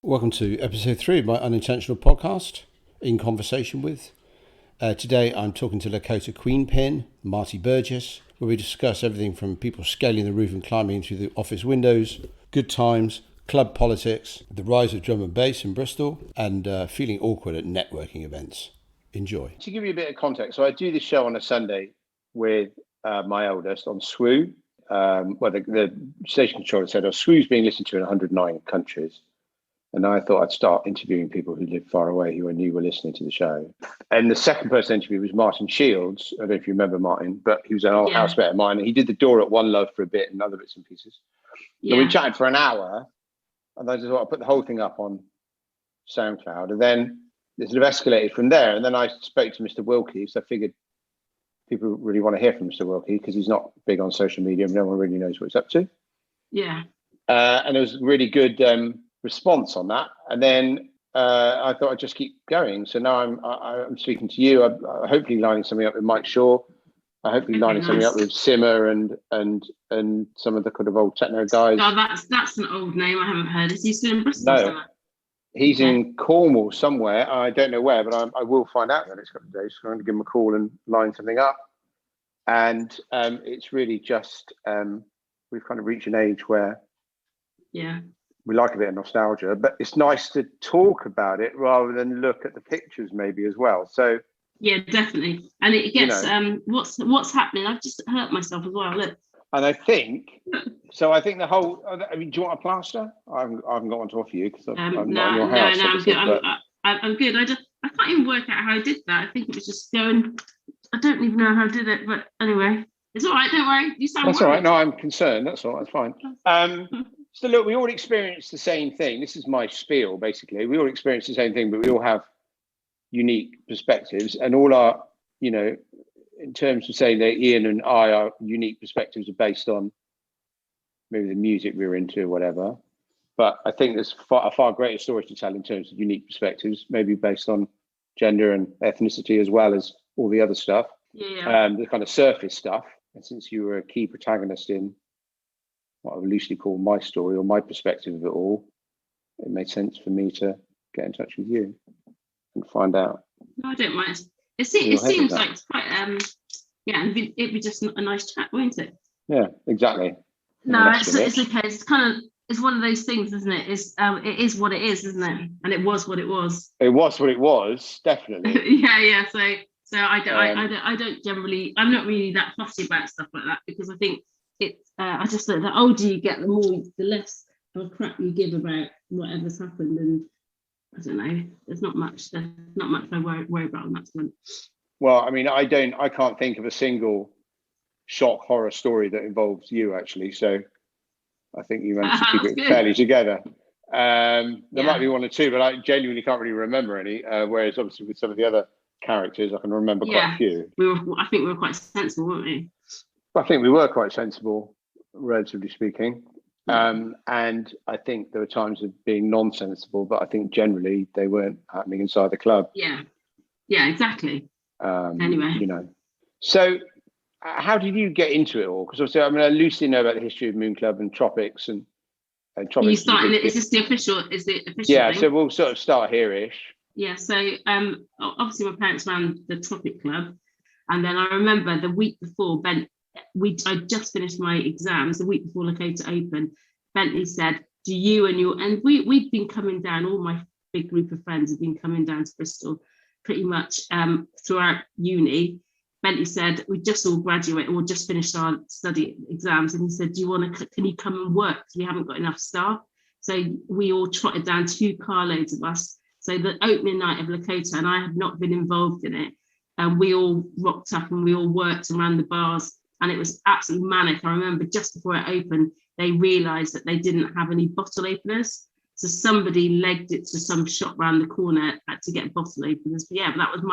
Welcome to episode 3 of my unintentional podcast, In Conversation With. Today I'm talking to Lakota Queen Pin, Marti Burgess, where we discuss everything from people scaling the roof and climbing through the office windows, good times, club politics, the rise of drum and bass in Bristol, and feeling awkward at networking events. Enjoy. To give you a bit of context, so I do this show on a Sunday with my eldest on SWU. The station controller said, SWU's being listened to in 109 countries. And I thought I'd start interviewing people who live far away who I knew were listening to the show. And the second person I interviewed was Martin Shields. I don't know if you remember Martin, but he was an old housemate of mine. And he did the door at One Love for a bit and other bits and pieces. So we chatted for an hour. And I just thought I'd put the whole thing up on SoundCloud. And then it sort of escalated from there. And then I spoke to Mr. Wilkie. So I figured people really want to hear from Mr. Wilkie because he's not big on social media. No one really knows what he's up to. Yeah. And it was really good response on that, and then I thought I'd just keep going. So now I'm speaking to you. I'm hopefully lining something up with Mike Shaw. I'm hopefully lining something up with Simmer and some of the kind of old techno guys. Oh, that's an old name I haven't heard. Is he still in Bristol? No, he's in Cornwall somewhere. I don't know where, but I will find out in the next couple of days. So I'm going to give him a call and line something up. And it's really just we've kind of reached an age where we like a bit of nostalgia, but it's nice to talk about it rather than look at the pictures maybe as well. So yeah, definitely. And it gets what's happening. I've just hurt myself as well. Look. And I think the whole. I mean, do you want a plaster? I haven't got one to offer you because I'm not in your house. No, I'm good. I'm good. I can't even work out how I did that. I think it was just going. I don't even know how I did it, but anyway, it's all right. Don't worry. You sound. That's all right. No, I'm concerned. That's all. That's fine. So look, we all experience the same thing. This is my spiel, basically. We all experience the same thing, but we all have unique perspectives, and all our, in terms of saying that Ian and I, our unique perspectives are based on maybe the music we're into or whatever. But I think there's a far greater story to tell in terms of unique perspectives, maybe based on gender and ethnicity as well as all the other stuff, the kind of surface stuff. And since you were a key protagonist in what I would loosely call my story or my perspective of it all, it made sense for me to get in touch with you and find out. No, I don't mind. It seems like it's quite, it'd be just a nice chat, won't it? Yeah, exactly. No, it's okay. It's kind of, it's one of those things, isn't it? It is what it is, isn't it? And it was what it was. It was what it was, definitely. yeah. So I don't generally, I'm not really that fussy about stuff like that because I think I just think the older you get, the less of a crap you give about whatever's happened, and I don't know. There's not much I worry about on that front. Well, I mean, I can't think of a single shock horror story that involves you actually. So I think you managed to keep it fairly together. There might be one or two, but I genuinely can't really remember any. Whereas obviously with some of the other characters, I can remember quite a few. I think we were quite sensible, weren't we? I think we were quite sensible, relatively speaking. And I think there were times of being non-sensible, but I think generally they weren't happening inside the club. Yeah, exactly. Anyway. So how did you get into it all? Because obviously, I mean, I loosely know about the history of Moon Club and Tropics and Tropics. You starting it? Is this the official? Is the official? Yeah, thing? So we'll sort of start here-ish. Yeah, so obviously my parents ran the Tropic Club, and then I remember the week before I just finished my exams the week before Lakota Open. Bentley said, "Do you and we'd been coming down. All my big group of friends had been coming down to Bristol, pretty much throughout uni." Bentley said, "We just all graduated or just finished our study exams," and he said, "Can you come and work? We haven't got enough staff." So we all trotted down 2 carloads of us. So the opening night of Lakota, and I had not been involved in it, and we all rocked up and we all worked around the bars. And it was absolutely manic. I remember just before it opened, they realised that they didn't have any bottle openers. So somebody legged it to some shop around the corner to get bottle openers. But that was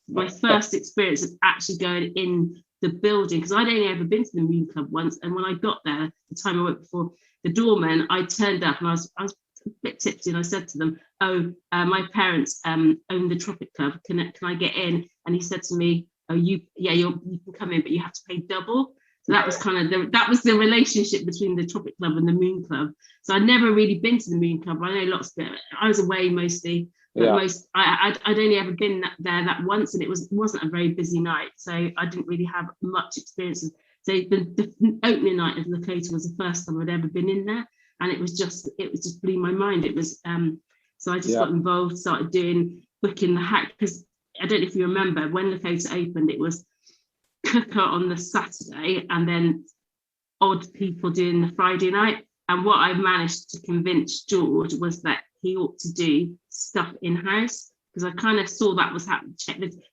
my first experience of actually going in the building, because I'd only ever been to the Moon Club once. And when I got there, the time I went before, the doorman, I turned up and I was a bit tipsy, and I said to them, my parents own the Tropic Club. Can I get in? And he said to me, you can come in, but you have to pay double. So that was kind of the relationship between the Tropic Club and the Moon Club. So I'd never really been to the Moon Club. I know lots of it. I was away mostly, but I'd only ever been there that once, and it wasn't a very busy night, so I didn't really have much experience. So the opening night of Lakota was the first time I'd ever been in there, and it was just blew my mind. It was so I just got involved, started booking the hack, because I don't know if you remember when Lakota opened, it was cooker on the Saturday and then odd people doing the Friday night. And what I managed to convince George was that he ought to do stuff in-house, because I kind of saw that was happening.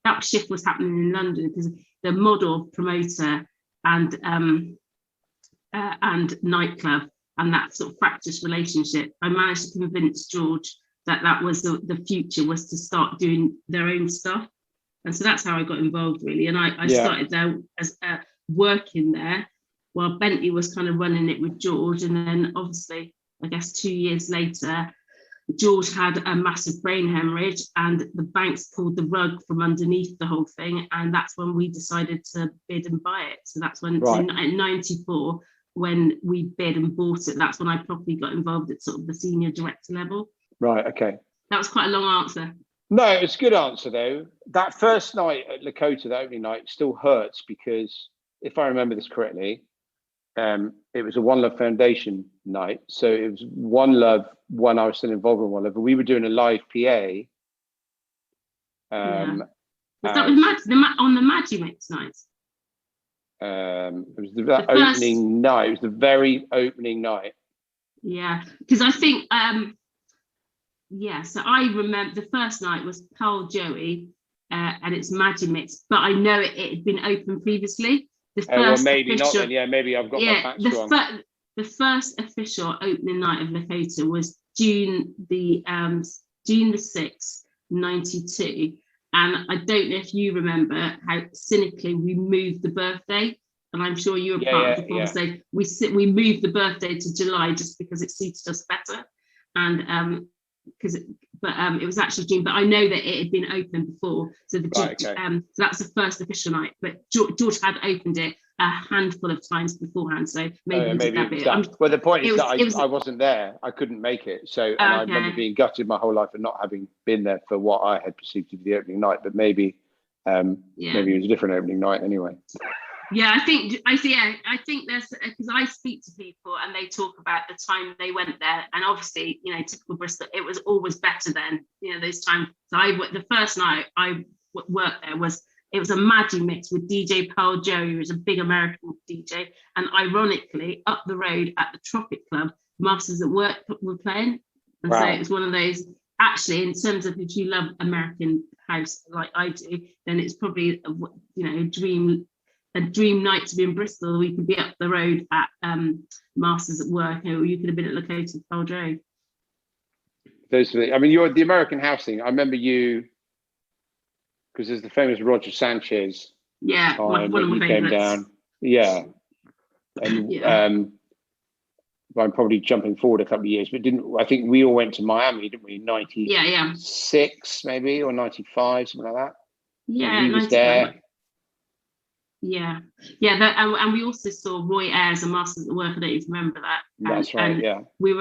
That shift was happening in London, because the model of promoter and nightclub and that sort of fractious relationship, I managed to convince George that was the future, was to start doing their own stuff. And so that's how I got involved, really. And I started there as working there while Bentley was kind of running it with George. And then obviously, I guess 2 years later, George had a massive brain hemorrhage and the banks pulled the rug from underneath the whole thing. And that's when we decided to bid and buy it. So that's when, in 94, when we bid and bought it, that's when I properly got involved at sort of the senior director level. Right, okay. That was quite a long answer. No, it's a good answer, though. That first night at Lakota, the opening night, still hurts, because if I remember this correctly, it was a One Love Foundation night. So it was One Love, I was still involved in One Love, but we were doing a live PA. Was that on the Magic Mix nights? It was the opening night. It was the very opening night. Yeah, because I think... so I remember the first night was Carl Joey and it's Magic Mix, but I know it had been open previously. The first maybe official, not then. Yeah, maybe I've got my facts wrong. The first official opening night of Lakota was June the 6th, 92. And I don't know if you remember how cynically we moved the birthday. And I'm sure you were part of the conversation. We moved the birthday to July just because it suited us better. And it was actually June, but I know that it had been open before, so so that's the first official night. But George had opened it a handful of times beforehand, so maybe well, the point is that I wasn't there, I couldn't make it, so and I remember being gutted my whole life and not having been there for what I had perceived to be the opening night, but maybe maybe it was a different opening night anyway. Yeah, I think there's, because I speak to people and they talk about the time they went there, and obviously, typical Bristol, it was always better then, those times. So the first night I worked there it was a Magic Mix with DJ Pearl Joe, who was a big American DJ, and ironically, up the road at the Tropic Club, Masters at Work were playing, and so it was one of those. Actually, in terms of if you love American house like I do, then it's probably a dream night to be in Bristol. We could be up the road at Masters at Work, or you could have been at Lakota with Pearl Joe. You're the American house thing. I remember you, because there's the famous Roger Sanchez. Yeah, one of my came down. Yeah, and I'm probably jumping forward a couple of years, but I think we all went to Miami, didn't we? 96 maybe, or 95, something like that. Yeah, he was there. Yeah, and we also saw Roy Ayres and Masters at Work. I don't even remember that. That's right. And yeah, we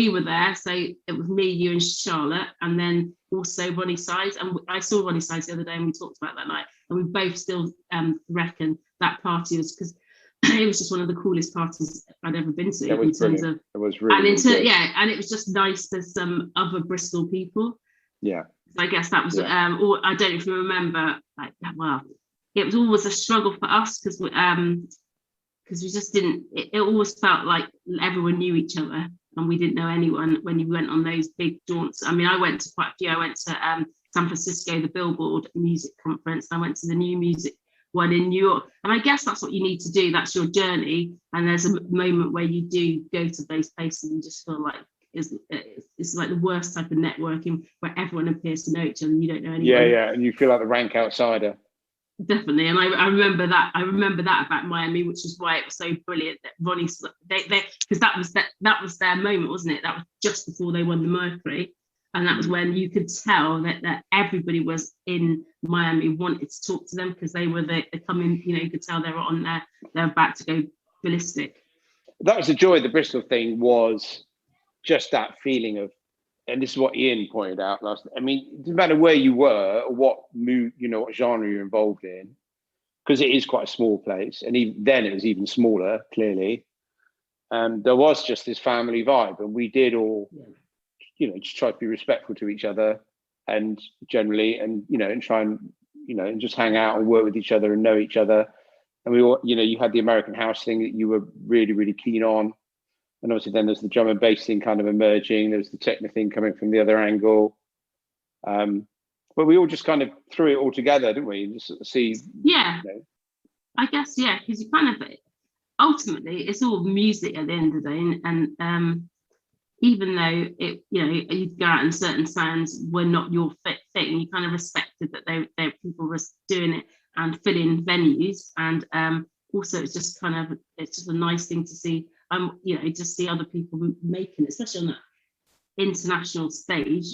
were there. So it was me, you, and Charlotte, and then also Ronnie Sides. And I saw Ronnie Sides the other day, and we talked about that night. And we both still reckon that party was, because it was just one of the coolest parties I'd ever been to. It was brilliant. It was really, and good. And it was just nice for some other Bristol people. Yeah. So I guess that was. Or I don't know if you remember. It was always a struggle for us because we just didn't. It always felt like everyone knew each other and we didn't know anyone when you went on those big jaunts. I mean, I went to quite a few. I went to San Francisco, the Billboard Music Conference. I went to the New Music one in New York, and I guess that's what you need to do. That's your journey. And there's a moment where you do go to those places and just feel like it's like the worst type of networking, where everyone appears to know each other and you don't know anyone. Yeah, and you feel like the rank outsider. Definitely, and I remember that. I remember that about Miami, which is why it was so brilliant that Ronnie, because that was their moment, wasn't it? That was just before they won the Mercury, And that was when you could tell that everybody was in Miami wanted to talk to them because they were the coming, you could tell they were on there, they're about to go ballistic. That was the joy of the Bristol thing, was just that feeling of, and this is what Ian pointed out last. I mean, it doesn't matter where you were or what mood, what genre you're involved in, because it is quite a small place, and even then it was even smaller, clearly. There was just this family vibe, and we did all, just try to be respectful to each other, and generally, and and try and and just hang out and work with each other and know each other. And we all, you had the American house thing that you were really, really keen on, and obviously then there's the drum and bass thing kind of emerging. There's the techno thing coming from the other angle. But we all just kind of threw it all together, didn't we? And just sort of see. Yeah, I guess, yeah, because you kind of, ultimately, it's all music at the end of the day, and even though it, you'd go out and certain sounds were not your thing, you kind of respected that they people were doing it and filling venues, and also it's just a nice thing to see, just see other people making it, especially on that international stage.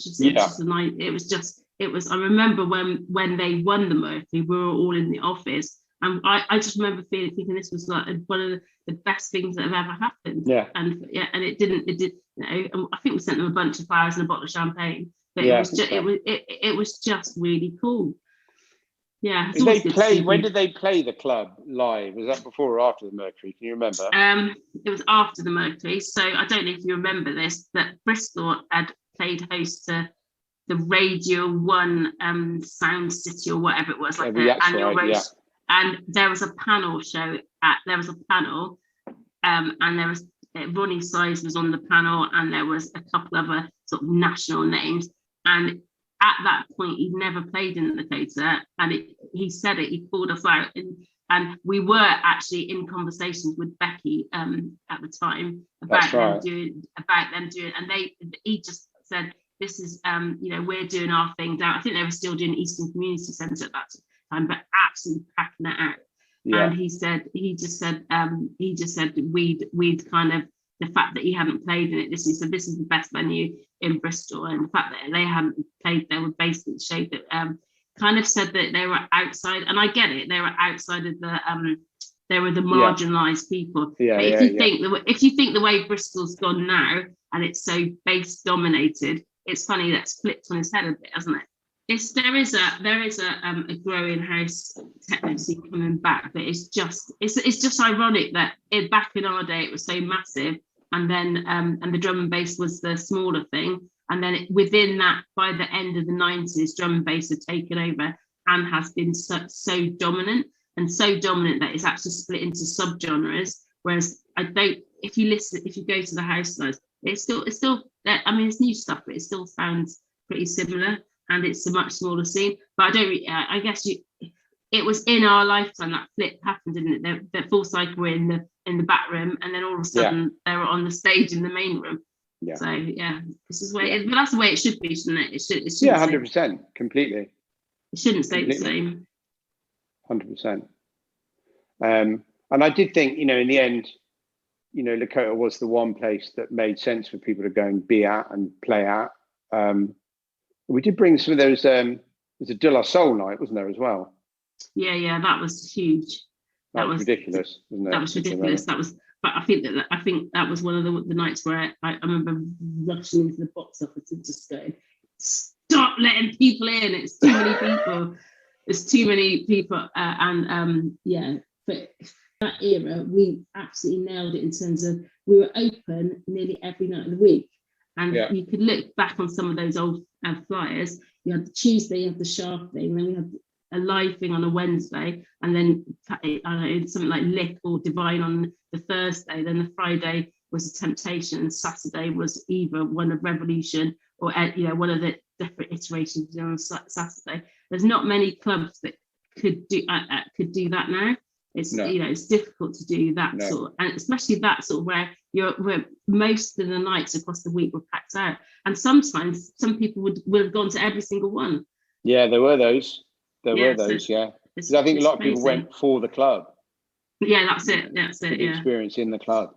It was. I remember when they won the Murphy, we were all in the office, and I just remember thinking this was like one of the best things that have ever happened. Yeah. And it did. I think we sent them a bunch of flowers and a bottle of champagne, but it was just really cool. Yeah. When did they play the club live? Was that before or after the Mercury? Can you remember? It was after the Mercury. So I don't know if you remember this, that Bristol had played host to the Radio 1 Sound City or whatever it was, like the annual roast. Yeah. And there was a panel show. And there was Ronnie Size was on the panel, and there was a couple other sort of national names. And at that point, he'd never played in the Lakota, and he said it. He called us out, and we were actually in conversations with Becky at the time about them doing, and he just said, "This is, we're doing our thing down." I think they were still doing Eastern Community Centre at that time, but absolutely packing it out. Yeah. And he just said we'd kind of, the fact that he hadn't played in it, this is the best venue in Bristol, and the fact that they hadn't played there would basically show that, kind of said that they were outside, and I get it, they were outside of the they were the marginalised people. Yeah, but if you think the way Bristol's gone now, and it's so bass dominated, it's funny that's flipped on his head a bit, hasn't it? There is a growing house techno scene coming back, but it's just ironic that back in our day it was so massive, and then and the drum and bass was the smaller thing, and then within that, by the end of the 90s, drum and bass had taken over and has been so dominant that it's actually split into subgenres. Whereas if you go to the house lives, it's still I mean, it's new stuff, but it still sounds pretty similar. And it's a much smaller scene, but I guess it was in our lifetime that flip happened, didn't it? The Full Cycle were in the back room, and then all of a sudden they were on the stage in the main room. Yeah. So this is where, but that's the way it should be, shouldn't it? It should 100%, completely. It shouldn't stay the same. 100%. And I did think, in the end, Lakota was the one place that made sense for people to go and be at and play at. We did bring some of those. There's a De La Soul night, wasn't there, as well? Yeah, that was huge. That was ridiculous, wasn't it? That was ridiculous. But I think that was one of the nights where I remember rushing into the box office and just going, "Stop letting people in! It's too many people. There's too many people." But that era, we absolutely nailed it in terms of we were open nearly every night of the week. And you could look back on some of those old flyers. You had the Tuesday, you had the Sharp thing, then we had a live thing on a Wednesday, and then I don't know, something like Lick or Divine on the Thursday. Then the Friday was a Temptation, and Saturday was either one of Revolution or one of the different iterations on Saturday. There's not many clubs that could do that now. It's difficult to do that sort, and especially that sort of where most of the nights across the week were packed out, and sometimes some people would have gone to every single one. Yeah, there were those. Because I think a lot of people went for the club. Yeah, that's it. The experience in the club,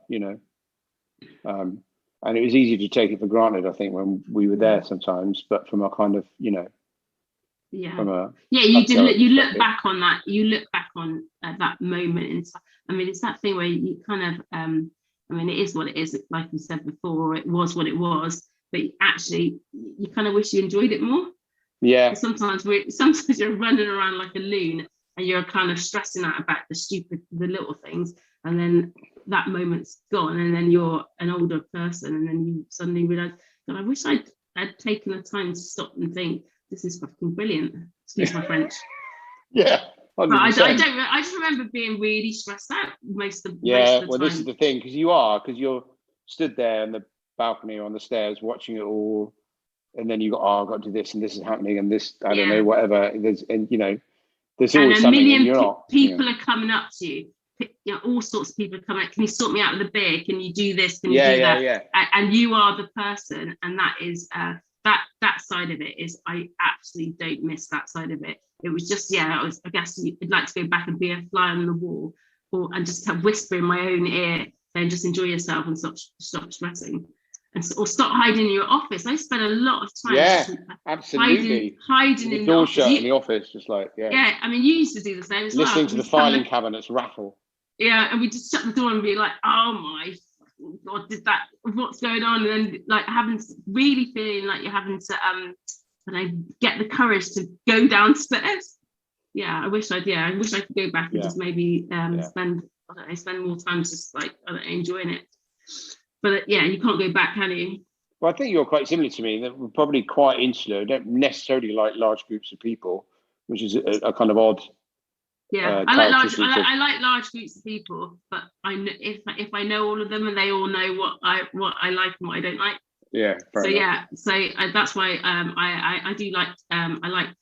And it was easy to take it for granted, I think, when we were there sometimes, but from a kind of, from a you look back on that. You look back on that moment, and I mean, it's that thing where you kind of, I mean, it is what it is. Like you said before, it was what it was. But actually, you kind of wish you enjoyed it more. Yeah. Sometimes you're running around like a loon, and you're kind of stressing out about the little things, and then that moment's gone, and then you're an older person, and then you suddenly realize, God, I wish I'd taken the time to stop and think, this is fucking brilliant. Excuse my French. Yeah. 100%. But I just remember being really stressed out most of the well, time. This is the thing, because you're stood there on the balcony or on the stairs watching it all, and then you got, I've got to do this, and this is happening, and this, I don't know, whatever. There's always a something, million and you're not. People are coming up to you. All sorts of people are coming up. Can you sort me out with a beer? Can you do this? Can you do that? Yeah. And you are the person, and that is that side of it is, I absolutely don't miss that side of it. It was just, I guess you'd like to go back and be a fly on the wall, and just have whisper in my own ear, then just enjoy yourself and stop stressing, or stop hiding in your office. I spent a lot of time absolutely hiding in the door office. shut in the office, just like I mean, you used to do the same as listening well. to the filing cabinets rattle. And we just shut the door and be like, oh my God, what's going on? And then like feeling like you're having to get the courage to go downstairs. I wish I could go back and just maybe spend more time just like enjoying it. But you can't go back, can you? Well, I think you're quite similar to me. That we're probably quite insular. Don't necessarily like large groups of people, which is a kind of odd. I like large groups of people, but I know if I know all of them and they all know what I like and what I don't like. Yeah. That's why I do like I like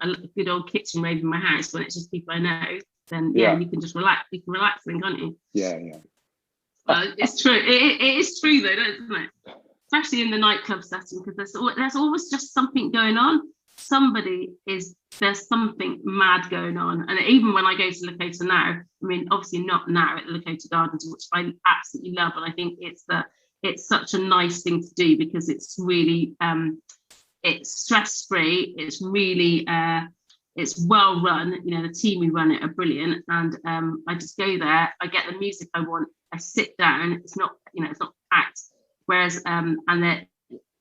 a good old kitchen rave in my house when it's just people I know. Then you can just relax. You can relax then, can't you? Yeah. It's true. It is true though, isn't it? Especially in the nightclub setting, because there's always just something going on. There's something mad going on. And even when I go to Lakota now, I mean, obviously not now at the Lakota Gardens, which I absolutely love, and I think it's such a nice thing to do, because it's really it's stress-free, it's really it's well run. The team who run it are brilliant, and I just go there, I get the music I want, I sit down, it's not packed, whereas and that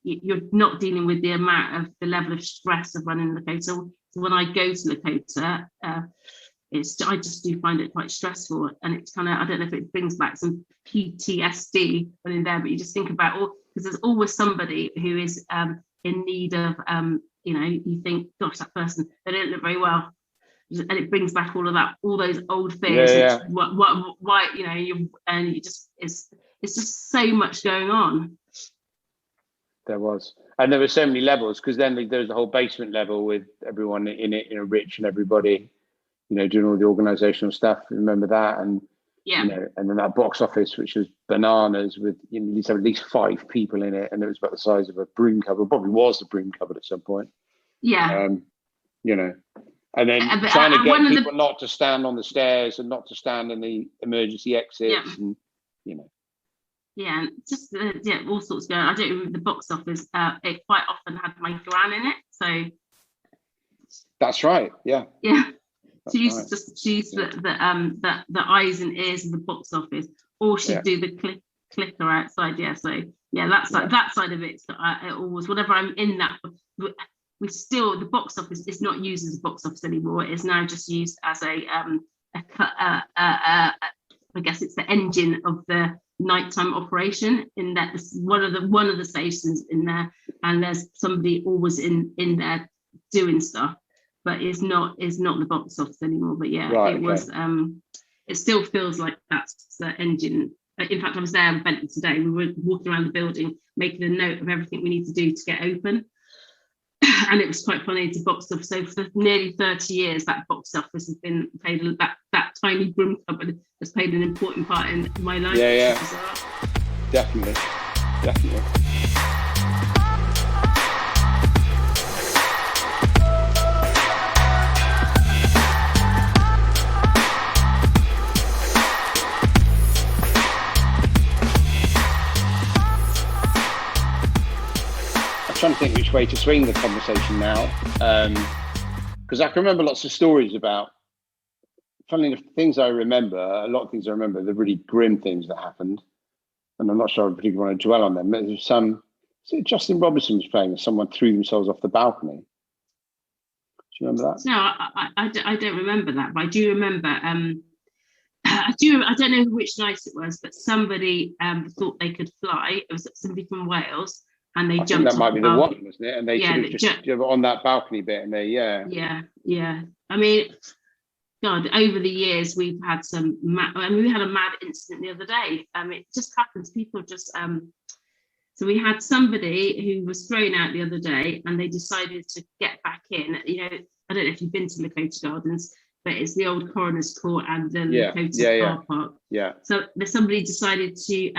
you're not dealing with the level of stress of running Lakota. So when I go to Lakota, I just do find it quite stressful, and it's kind of, I don't know if it brings back some PTSD when in there, but you just think about because there's always somebody who is in need of you think, gosh, that person, they don't look very well, and it brings back all those old fears. Why you just it's just so much going on. There was, and there were so many levels, because then there was the whole basement level with everyone in it, Rich and everybody, doing all the organizational stuff. Remember that? And and then that box office, which was bananas, with you need to have at least 5 people in it, and it was about the size of a broom cupboard. Probably was a broom cupboard at some point. And then trying to get people not to stand on the stairs and not to stand in the emergency exits, and and just all sorts going on. I don't remember the box office. It quite often had my gran in it, so that's right. Yeah. She used the eyes and ears of the box office, or she'd do the clicker outside. That side of it. So I always, whenever I'm in that, the box office is not used as a box office anymore. It is now just used as I guess it's the engine of the nighttime operation. In that, one of the stations in there, and there's somebody always in there doing stuff, but it's not the box office anymore. But was. It still feels like that's the engine. In fact, I was there with Bentley today. We were walking around the building, making a note of everything we need to do to get open. And it was quite funny to box office. So for nearly 30 years, that box office has been played. That tiny broom cupboard has played an important part in my life. Definitely. trying to think which way to swing the conversation now, because I can remember lots of stories about. Funny enough, things I remember, a lot of things I remember, the really grim things that happened, and I'm not sure I particularly want to dwell on them. But there's some. Justin Robertson was playing, and someone threw themselves off the balcony. Do you remember that? No, I don't remember that, but I do remember. I don't know which night it was, but somebody thought they could fly. It was somebody from Wales, and they jumped. That might be the one, wasn't it? And they sort of just on that balcony bit, and yeah. I mean, God, over the years we've had some. We had a mad incident the other day. It just happens. People just. So we had somebody who was thrown out the other day, and they decided to get back in. You know, I don't know if you've been to Lakota Gardens, but it's the old Coroner's Court and the Lakota car park. Yeah. So somebody decided to.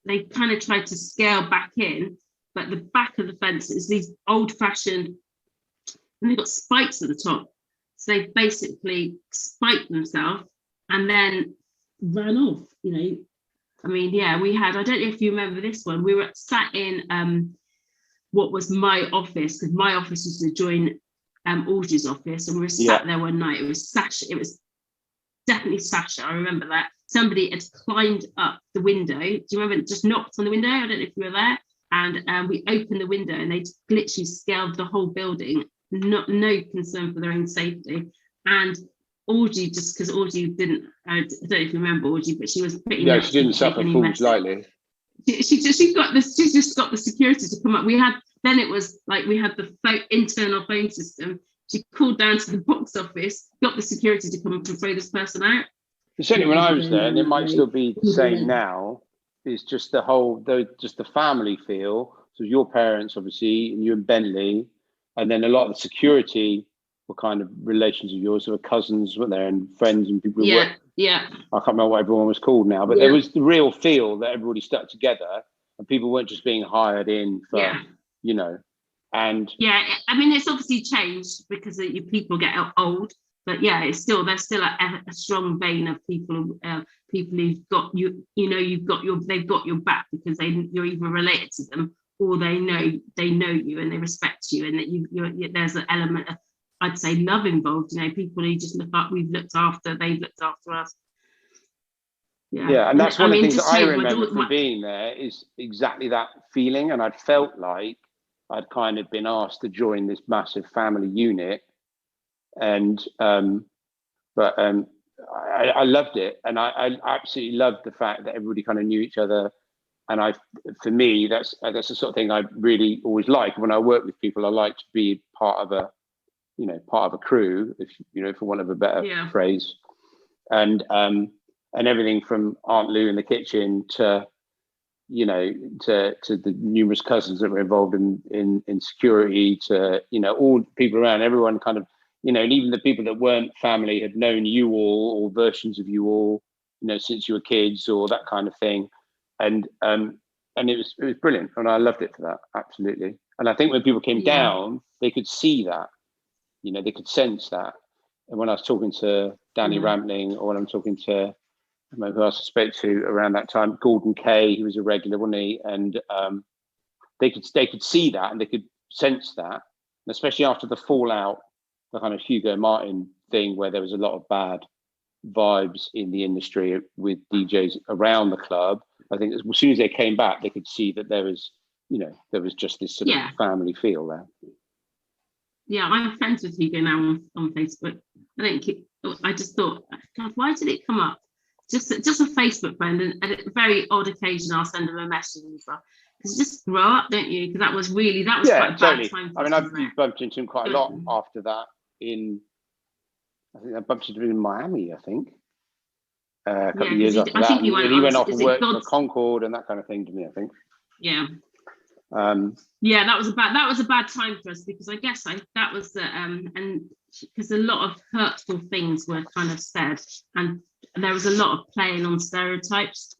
They kind of tried to scale back in, but the back of the fence is these old-fashioned, and they've got spikes at the top. So they basically spiked themselves and then ran off. You know. I mean, yeah, we had, I don't know if you remember this one, we were sat in what was my office, because my office was to join Audrey's office, and we were sat there one night. It was Sasha, it was definitely Sasha, I remember that. Somebody had climbed up the window. Do you remember, just knocked on the window? I don't know if you were there. And we opened the window, and they literally scaled the whole building, no concern for their own safety. And Audrey, just because Audrey didn't, I don't know if you remember Audrey, but she was pretty. Yeah, she didn't suffer fools lightly. She just got the security to come up. We had the internal phone system. She called down to the box office, got the security to come up and throw this person out. Certainly, when I was there, and it might still be the same now, is just the family feel. So your parents, obviously, and you and Bentley, and then a lot of the security. Kind of relations of yours, who were cousins, weren't there, and friends and people who worked. Yeah. I can't remember what everyone was called now, but there was the real feel that everybody stuck together, and people weren't just being hired in for, you know, and I mean, it's obviously changed because people get old, but there's still a strong vein of people who've got you. You know, they've got your back because you're either related to them or they know you and they respect you, and that there's an element of, I'd say, love involved. You know, people who just look up, they've looked after us. Yeah, and that's one of the things that I remember from being there is exactly that feeling. And I'd felt like I'd kind of been asked to join this massive family unit, and I loved it, and I absolutely loved the fact that everybody kind of knew each other. And for me, that's the sort of thing I really always like when I work with people. I like to be part of a crew, if you know, for want of a better phrase, and everything from Aunt Lou in the kitchen to, you know, to the numerous cousins that were involved in security, to, you know, all people around, everyone kind of, you know, and even the people that weren't family had known you all, or versions of you all, you know, since you were kids, or that kind of thing, and it was brilliant, and I loved it for that, absolutely. And I think when people came down, they could see that. You know, they could sense that. And when I was talking to Danny Rampling, or when I'm talking to who else I spoke to around that time, Gordon Kay, he was a regular, wasn't he? And they could see that, and they could sense that, and especially after the fallout, the kind of Hugo Martin thing, where there was a lot of bad vibes in the industry with DJs around the club. I think as soon as they came back, they could see that there was just this sort of family feel there. Yeah, I'm friends with Hugo now on Facebook. I just thought, God, why did it come up? Just a Facebook friend, and at a very odd occasion, I'll send them a message and stuff. Because you just grow up, don't you? Because that was quite a bad time. I mean, I've bumped into him quite a lot after that. I think I bumped into him in Miami. I think a couple of years after that. He went off and worked for Concord and that kind of thing to me, I think. Yeah. That was a bad time for us, because I guess that was the and because a lot of hurtful things were kind of said, and there was a lot of playing on stereotypes.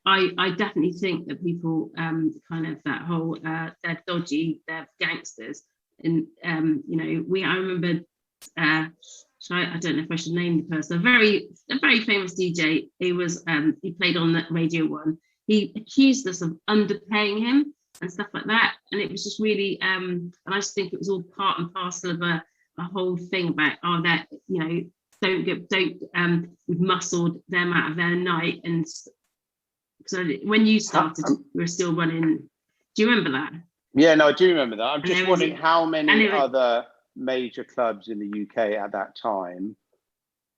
I definitely think that people kind of that whole they're dodgy, they're gangsters, and you know, I remember I don't know if I should name the person, a very famous DJ. He played on that Radio 1. He accused us of underpaying him. and stuff like that. And it was just really, and I just think it was all part and parcel of a whole thing about, that, we've muscled them out of their night. And so when you started, we were still running. Do you remember that? Yeah, no, I do remember that. I'm And just there was- wondering how many and it was- other major clubs in the UK at that time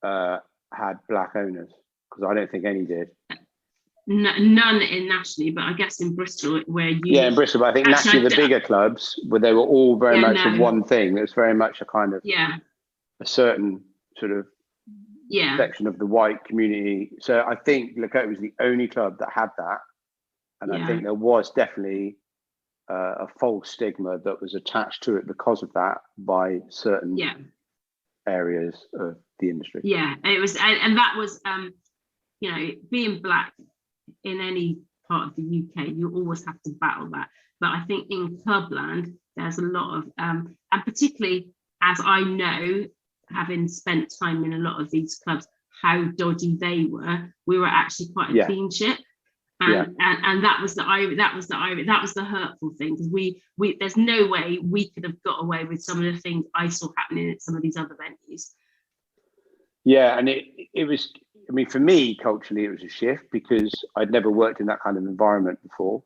had black owners, because I don't think any did. None in nationally, but I guess in Bristol, where you In Bristol, but I think Actually, nationally the bigger clubs, where they were all very much no. one thing. It was very much a kind of a certain sort of section of the white community. So I think Lakota was the only club that had that, and I think there was definitely a false stigma that was attached to it because of that by certain areas of the industry. Yeah, it was, and that was, being black in any part of the UK, you always have to battle that. But I think in clubland, there's a lot of, and particularly as I know, having spent time in a lot of these clubs, how dodgy they were. We were actually quite a clean ship. And that was the hurtful thing, because we there's no way we could have got away with some of the things I saw happening at some of these other venues. Yeah, and it was, I mean, for me culturally, it was a shift because I'd never worked in that kind of environment before,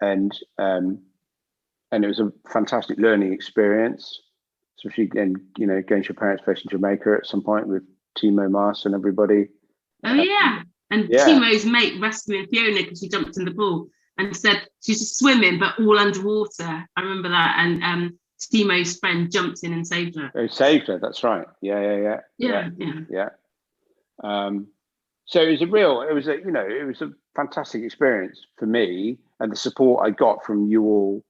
and it was a fantastic learning experience, especially going to your parents' place in Jamaica at some point with Timo Mars and everybody. Oh yeah. And Timo's mate rescuing Fiona because she jumped in the pool and said she's just swimming, but all underwater. I remember that. And Timo's friend jumped in and saved her. Oh, saved her. That's right. Yeah. So it was a fantastic experience for me, and the support I got from you all,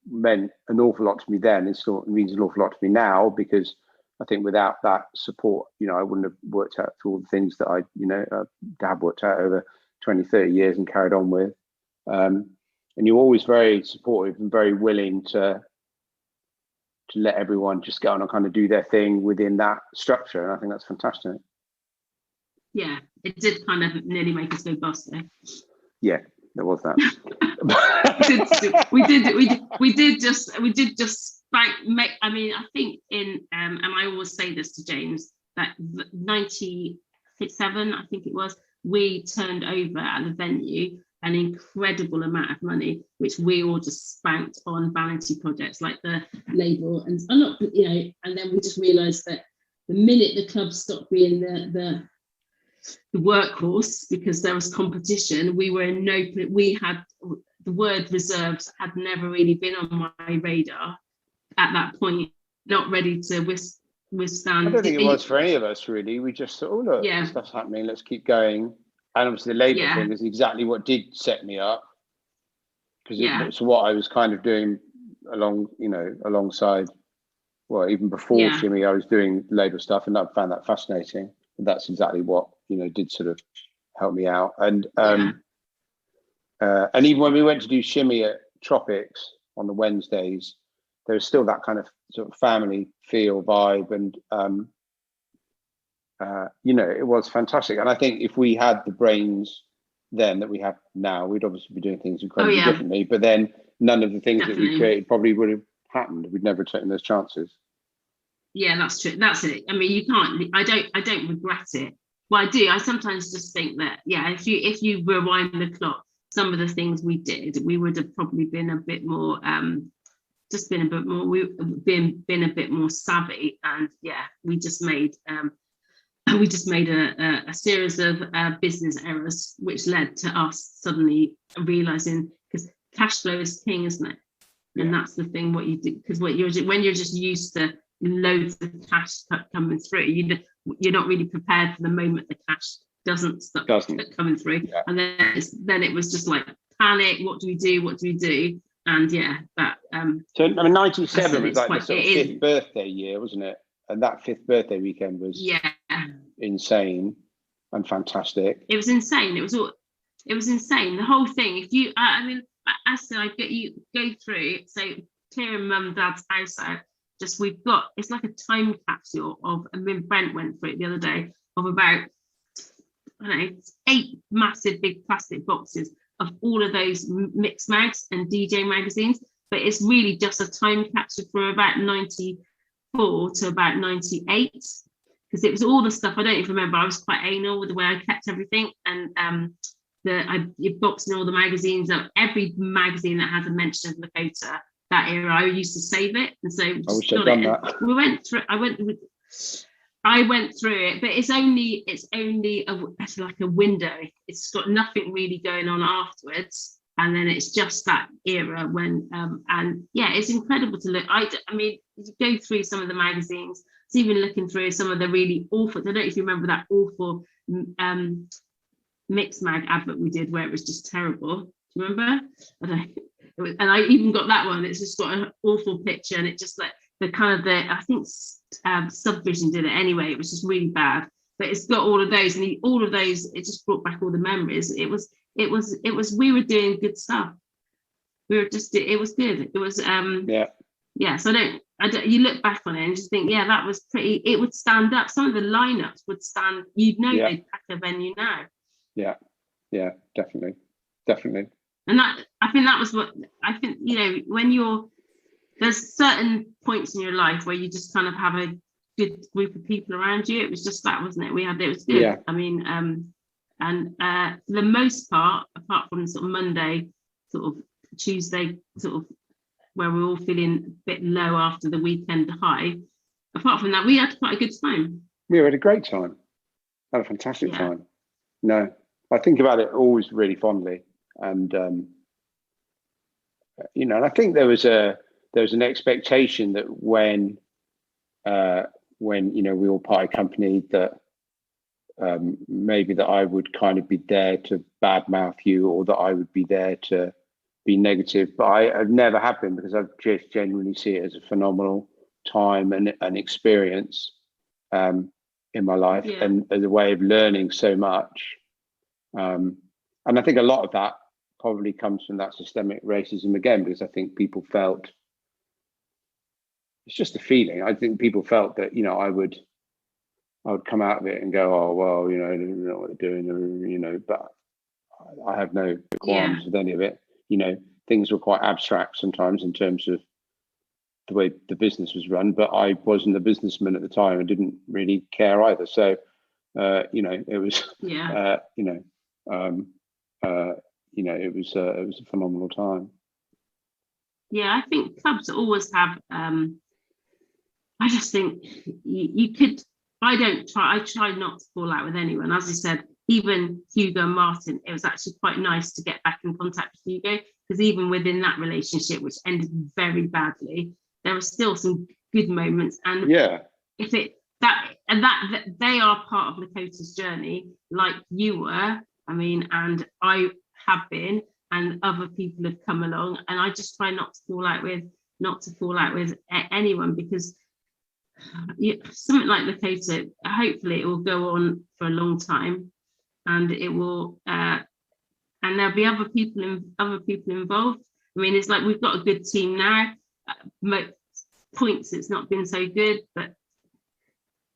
meant an awful lot to me then. It still means an awful lot to me now, because I think without that support, I wouldn't have worked out all the things that I have worked out over 20, 30 years and carried on with. And you're always very supportive and very willing to let everyone just go on and kind of do their thing within that structure. And I think that's fantastic. Yeah, it did kind of nearly make us go bust there. Yeah, there was that. we did just. I mean, I think and I always say this to James, that 97, I think it was, we turned over at the venue an incredible amount of money, which we all just spanked on vanity projects like the label, and then we just realised that the minute the club stopped being the workhorse, because there was competition, we were in we had the word reserves had never really been on my radar at that point, not ready to withstand. I don't think it was for any of us, really. We just thought, oh, look, stuff's happening, let's keep going. And obviously the label thing is exactly what did set me up, because it's what I was kind of doing alongside, well, even before Shimmy, I was doing label stuff, and I found that fascinating. And that's exactly what, did sort of help me out. And and even when we went to do Shimmy at Tropics on the Wednesdays, there was still that kind of sort of family feel vibe, and it was fantastic. And I think if we had the brains then that we have now, we'd obviously be doing things incredibly differently. But then none of the things that we created probably would have happened. We'd never taken those chances. Yeah, that's true. That's it. I mean, you can't. I don't regret it. Well, I do. I sometimes just think that if you rewind the clock, some of the things we did, we would have probably been a bit more. Been a bit more savvy, and we just made a series of business errors, which led to us suddenly realizing, because cash flow is king, isn't it? And that's the thing. What you do, because when you're just used to loads of cash coming through, you're not really prepared for the moment the cash doesn't stop coming through, and then it was just like panic. What do we do? And that. So I mean, 97 was like the sort of fifth birthday year, wasn't it? And that fifth birthday weekend was insane and fantastic. It was insane. It was insane. The whole thing. If you, I mean, as I said, I get you go through. So clearing mum and dad's house out. We've got, it's like a time capsule of, I mean, Brent went through it the other day, of about, I don't know, 8 massive big plastic boxes of all of those mixed mags and DJ magazines, but it's really just a time capsule from about 94 to about 98, because it was all the stuff I don't even remember. I was quite anal with the way I kept everything, and I boxed in all the magazines of every magazine that has a mention of Lakota that era. I used to save it, and so I wish I'd done that. We went through. I went through it, but it's only it's like a window. It's got nothing really going on afterwards, and then it's just that era when and yeah, it's incredible to look. I mean, you go through some of the magazines. It's even looking through some of the really awful. I don't know if you remember that awful mixed mag advert we did where it was just terrible. Do you remember? I don't know. And I even got that one. It's just got an awful picture, and it just like the kind of I think Subvision did it anyway. It was just really bad, but it's got all of those, and all of those. It just brought back all the memories. It was. We were doing good stuff. It was good. It was yeah. So I don't. You look back on it and just think, yeah, that was pretty. It would stand up. Some of the lineups would stand. You'd know they'd pack a venue now. Yeah, definitely. And I think that was what I think. You know, when there's certain points in your life where you just kind of have a good group of people around you. It was just that, wasn't it? It was good. Yeah. I mean, and for the most part, apart from sort of Monday, sort of Tuesday, sort of where we're all feeling a bit low after the weekend high. Apart from that, we had quite a good time. We had a great time. Had a fantastic time. No, I think about it always really fondly, and you know, and I think there was an expectation that when you know we all parted company, that maybe that I would kind of be there to badmouth you, or that I would be there to be negative, but I've never happened, because I've just genuinely see it as a phenomenal time and an experience in my life, and as a way of learning so much. And I think a lot of that probably comes from that systemic racism again, because I think people felt, it's just a feeling. I think people felt that, you know, I would come out of it and go, oh, well, you know, I don't know what they're doing, or, you know, but I have no qualms with any of it. You know, things were quite abstract sometimes in terms of the way the business was run, but I wasn't a businessman at the time and didn't really care either. So, you know, it was, you know, it was a phenomenal time. Yeah, I think clubs always have. I just think you could. I try not to fall out with anyone. As I said, even Hugo and Martin, it was actually quite nice to get back in contact with Hugo, because even within that relationship, which ended very badly, there were still some good moments. And if that they are part of Lakota's journey, like you were. I mean, and I have been, and other people have come along, and I just try not to fall out with anyone, because something like Lakota, hopefully it will go on for a long time, and it will and there'll be other people involved. I mean, it's like we've got a good team now. Points it's not been so good, but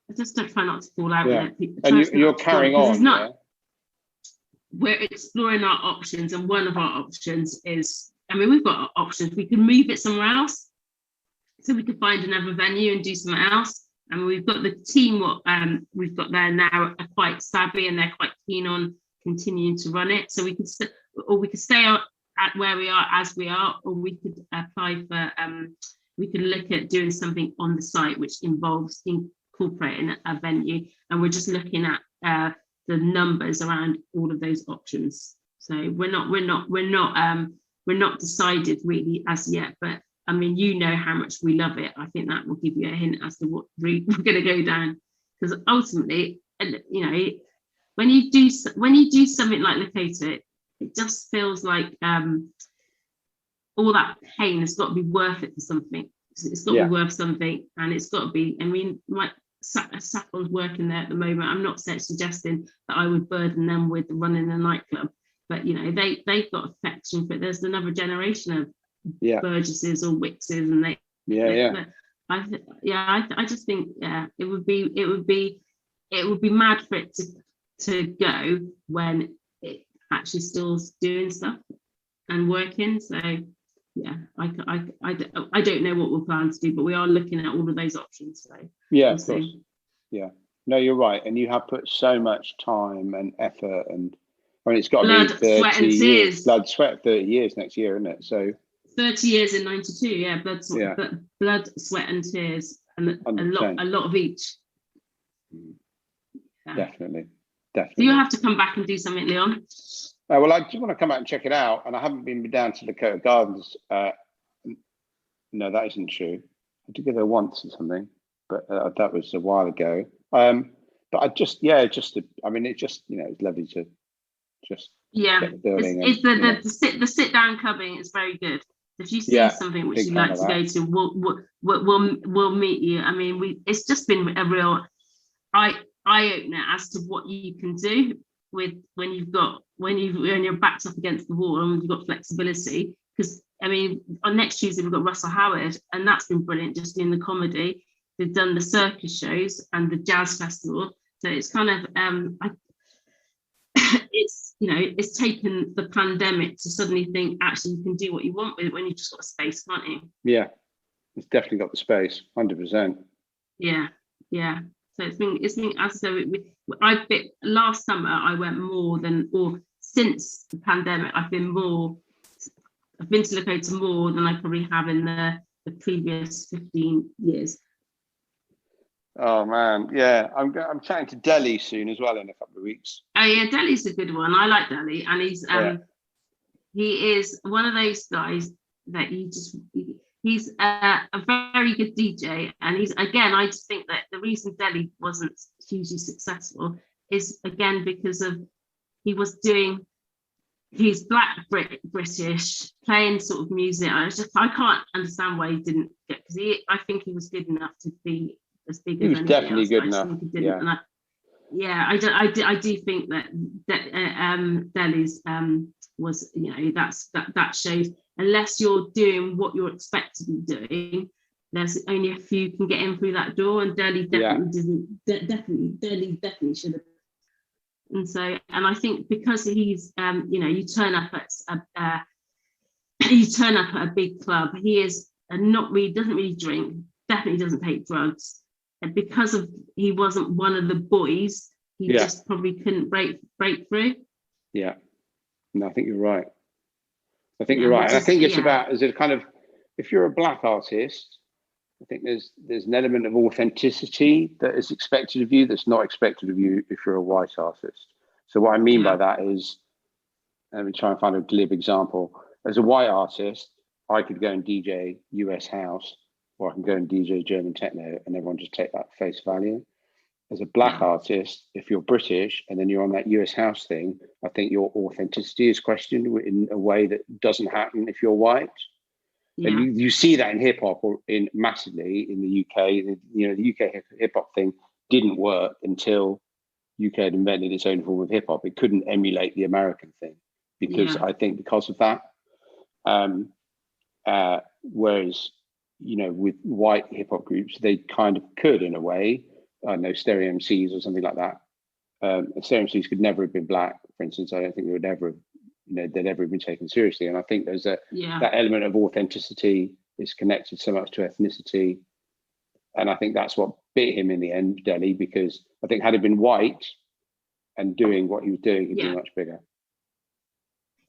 I just don't try not to fall out with people. And you're carrying on. We're exploring our options, and one of our options is, I mean, we've got options. We can move it somewhere else, so we could find another venue and do something else. And we've got the team we've got there now are quite savvy, and they're quite keen on continuing to run it. So we could stay at where we are as we are, or we could apply for we could look at doing something on the site which involves incorporating a venue, and we're just looking at the numbers around all of those options. So we're not decided really as yet, but I mean, you know how much we love it. I think that will give you a hint as to what route we're going to go down, because ultimately, you know, when you do something like Lakota, it just feels like all that pain has got to be worth it for something. It's got to be worth something, and it's got to be. I mean, like Saffron's working there at the moment. I'm not suggesting that I would burden them with running a nightclub, but you know, they've got affection for it. There's another generation of Burgesses or Wickses, and I just think it would be mad for it to go when actually still doing stuff and working. So yeah, I don't know what we're planning to do, but we are looking at all of those options. So Yeah, we'll of course. see. Yeah. No, you're right. And you have put so much time and effort, and I mean, it's got to Blood, be 30 sweat and years. tears. Blood, sweat, 30 years next year, isn't it? So 30 years in 92, yeah, Yeah. blood, sweat and tears, and a 100%. lot of each. Yeah. Definitely. Do you have to come back and do something, Leon? Well, I do want to come out and check it out, and I haven't been down to Lakota Gardens. No, that isn't true. I did go there once or something, but that was a while ago. But I just, I mean, it's just, it's lovely to just get the building. It's the sit down clubbing is very good. If you see something which you'd like to go to, we'll meet you. I mean, it's just been a real eye opener as to what you can do with when you're backed up against the wall and you've got flexibility. Because I mean, on next Tuesday we've got Russell Howard, and that's been brilliant, just doing the comedy. They've done the circus shows and the jazz festival, so it's kind of it's taken the pandemic to suddenly think actually you can do what you want with it when you've just got a space, can't you? Yeah, it's definitely got the space, 100%. Yeah. So it's been as so last summer I went more than, or since the pandemic I've been to Lakota more than I probably have in the previous 15 years. Oh man, yeah, I'm chatting to Delhi soon as well in a couple of weeks. Oh yeah, Delhi's a good one. I like Delhi, and he is one of those guys that he's a very good DJ, and I just think that the reason Delhi wasn't hugely successful is again because of he's black British playing sort of music. I can't understand why he didn't get, because I think he was good enough to be as big as anything else. He was definitely good enough. I do think that Delhi's was, that shows, unless you're doing what you're expected to be doing, there's only a few can get in through that door, and Delhi definitely should have. And so, and I think because he's you turn up at a big club, he is doesn't really drink, definitely doesn't take drugs. And because he wasn't one of the boys, he just probably couldn't break through. Yeah. No, I think you're right. You're right. And I think it's about, is it kind of, if you're a black artist, I think there's an element of authenticity that is expected of you that's not expected of you if you're a white artist. So what I mean by that is, let me try and find a glib example. As a white artist, I could go and DJ US house, or I can go and DJ German techno, and everyone just take that face value. As a black artist, if you're British and then you're on that US house thing, I think your authenticity is questioned in a way that doesn't happen if you're white. Yeah. And you see that in hip hop or massively in the UK. The UK hip hop thing didn't work until UK had invented its own form of hip hop. It couldn't emulate the American thing because of that. Whereas, with white hip hop groups, they kind of could in a way. I don't know, Stereo MCs or something like that. Stereo MCs could never have been black, for instance. I don't think they would ever have, they'd ever have been taken seriously. And I think there's that element of authenticity is connected so much to ethnicity. And I think that's what bit him in the end, Delhi, because I think had he been white and doing what he was doing, he'd be much bigger.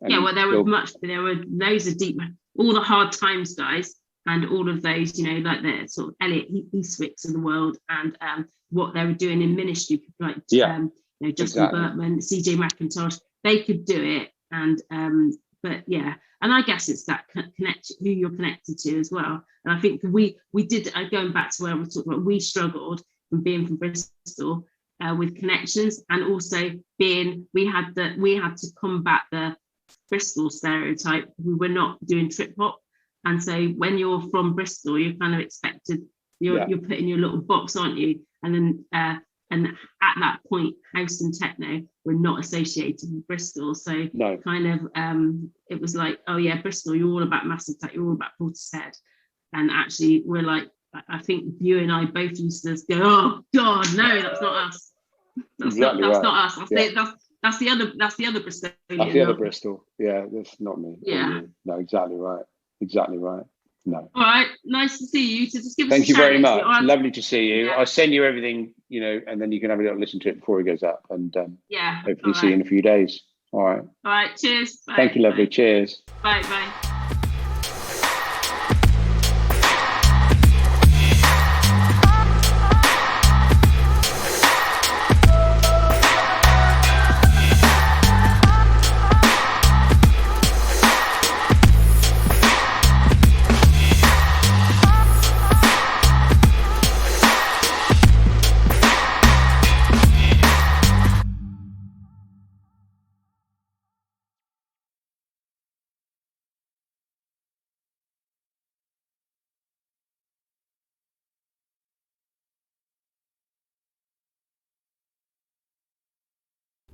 And there were loads of deep, all the Hard Times guys, and all of those, like the sort of Elliot Eastwicks of the world, and what they were doing in ministry, people like Justin Burtman, CJ McIntosh, they could do it. And and I guess it's that connection, who you're connected to as well. And I think we did, going back to where we talked about, we struggled from being from Bristol with connections, and also we had to combat the Bristol stereotype. We were not doing trip hop. And so when you're from Bristol, you're kind of expected, you're put in your little box, aren't you? And then and at that point, house and techno were not associated with Bristol. So kind of it was like, oh yeah, Bristol, you're all about Massive Tech, you're all about Portishead. And actually we're like, I think you and I both used to go, oh God, no, that's not us. That's not us. That's the other Bristolian. That's the other Bristol. Yeah, that's not me. Yeah. No, exactly right. Exactly right. No. All right. Nice to see you. So just give us Thank a you shout very next much. week. Lovely to see you. Yeah. I'll send you everything, and then you can have a little listen to it before it goes up, and Yeah. hopefully All see you right. in a few days. All right. All right. Cheers. Bye. Thank you, lovely. Bye. Cheers. Bye. Bye.